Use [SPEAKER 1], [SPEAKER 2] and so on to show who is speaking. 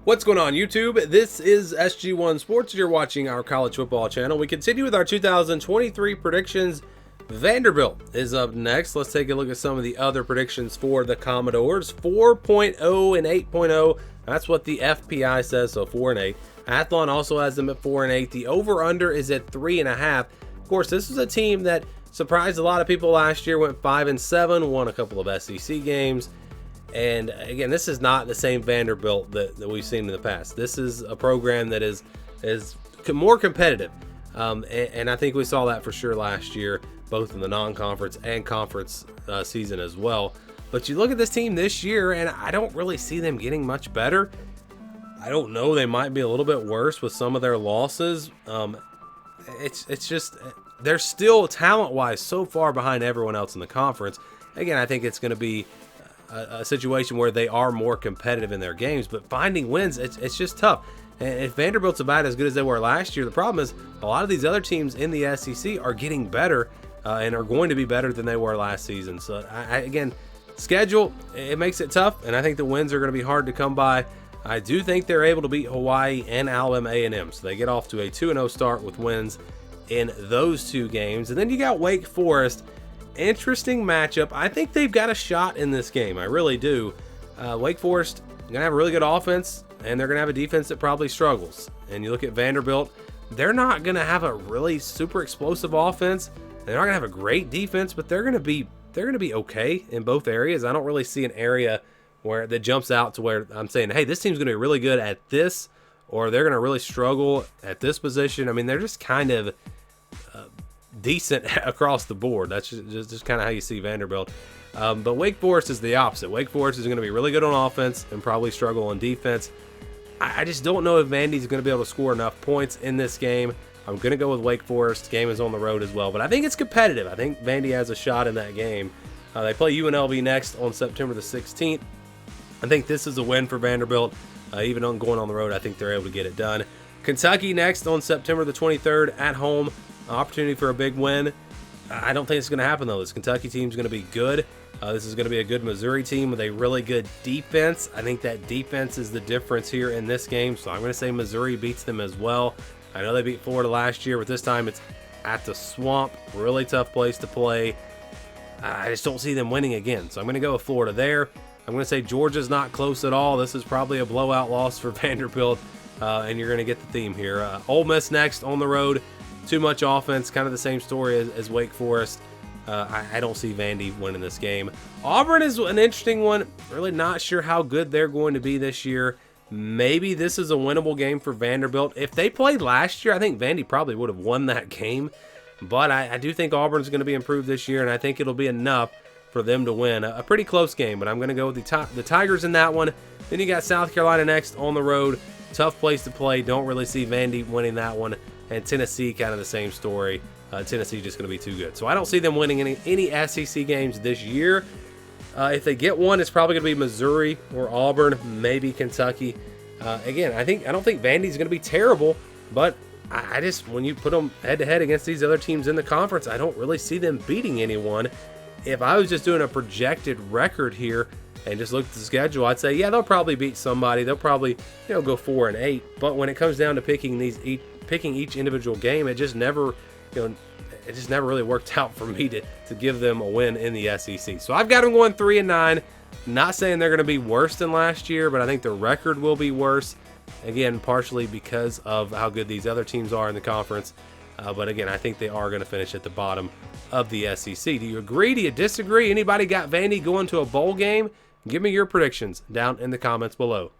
[SPEAKER 1] What's going on, YouTube? This is SG1 Sports. You're watching our college football channel. We continue with our 2023 predictions. Vanderbilt is up next. Let's take a look at some of the other predictions for the Commodores. 4.0 and 8.0. That's what the FPI says, so 4 and 8. Athlon also has them at 4 and 8. The over-under is at 3.5. Of course, this is a team that surprised a lot of people last year. Went 5 and 7, won a couple of SEC games. And again, this is not the same Vanderbilt that we've seen in the past. This is a program that is more competitive. And I think we saw that for sure last year, both in the non-conference and conference season as well. But you look at this team this year, and I don't really see them getting much better. I don't know. They might be a little bit worse with some of their losses. It's just they're still talent-wise so far behind everyone else in the conference. Again, I think it's going to be a situation where they are more competitive in their games, but finding wins, it's just tough. And if Vanderbilt's about as good as they were last year, the problem is a lot of these other teams in the SEC are getting better and are going to be better than they were last season. So again, schedule, it makes it tough, and I think the wins are going to be hard to come by. I do think they're able to beat Hawaii and Alabama A&M, so they get off to a 2-0 start with wins in those two games. And then you got Wake Forest. Interesting matchup. I think they've got a shot in this game. I really do. Wake Forest going to have a really good offense, and they're going to have a defense that probably struggles. And you look at Vanderbilt, they're not going to have a really super explosive offense. They're not going to have a great defense, but they're going to be okay in both areas. I don't really see an area where that jumps out to where I'm saying, hey, this team's going to be really good at this, or they're going to really struggle at this position. I mean, they're just kind of decent across the board. That's just kind of how you see Vanderbilt. But Wake Forest is the opposite. Wake Forest is going to be really good on offense and probably struggle on defense. I just don't know if Vandy's going to be able to score enough points in this game. I'm going to go with Wake Forest. Game is on the road as well, but I think it's competitive. I think Vandy has a shot in that game. They play UNLV next on September the 16th. I think this is a win for Vanderbilt. Even on going on the road, I think they're able to get it done. Kentucky next on September the 23rd at home. Opportunity for a big win. I don't think it's going to happen, though. This Kentucky team is going to be good. This is going to be a good Missouri team with a really good defense. I think that defense is the difference here in this game, so I'm going to say Missouri beats them as well. I know they beat Florida last year, but this time it's at the Swamp. Really tough place to play. I just don't see them winning again, so I'm going to go with Florida there. I'm going to say Georgia's not close at all. This is probably a blowout loss for Vanderbilt, and you're going to get the theme here. Ole Miss next on the road. Too much offense, kind of the same story as Wake Forest. I don't see Vandy winning this game. Auburn is an interesting one. Really not sure how good they're going to be this year. Maybe this is a winnable game for Vanderbilt. If they played last year, I think Vandy probably would have won that game. But I do think Auburn's going to be improved this year, and I think it'll be enough for them to win. A pretty close game, but I'm going to go with the Tigers in that one. Then you got South Carolina next on the road. Tough place to play. Don't really see Vandy winning that one. And Tennessee, kind of the same story. Tennessee just going to be too good. So I don't see them winning any SEC games this year. If they get one, it's probably going to be Missouri or Auburn, maybe Kentucky. Again, I don't think Vandy's going to be terrible, but I just, when you put them head-to-head against these other teams in the conference, I don't really see them beating anyone. If I was just doing a projected record here and just looked at the schedule, I'd say, yeah, they'll probably beat somebody. They'll probably, go 4 and 8. But when it comes down to picking each individual game, it just never really worked out for me to give them a win in the SEC. So I've got them going 3 and 9. Not saying they're going to be worse than last year, but I think the record will be worse. Again, partially because of how good these other teams are in the conference. But again, I think they are going to finish at the bottom of the SEC. Do you agree? Do you disagree? Anybody got Vandy going to a bowl game? Give me your predictions down in the comments below.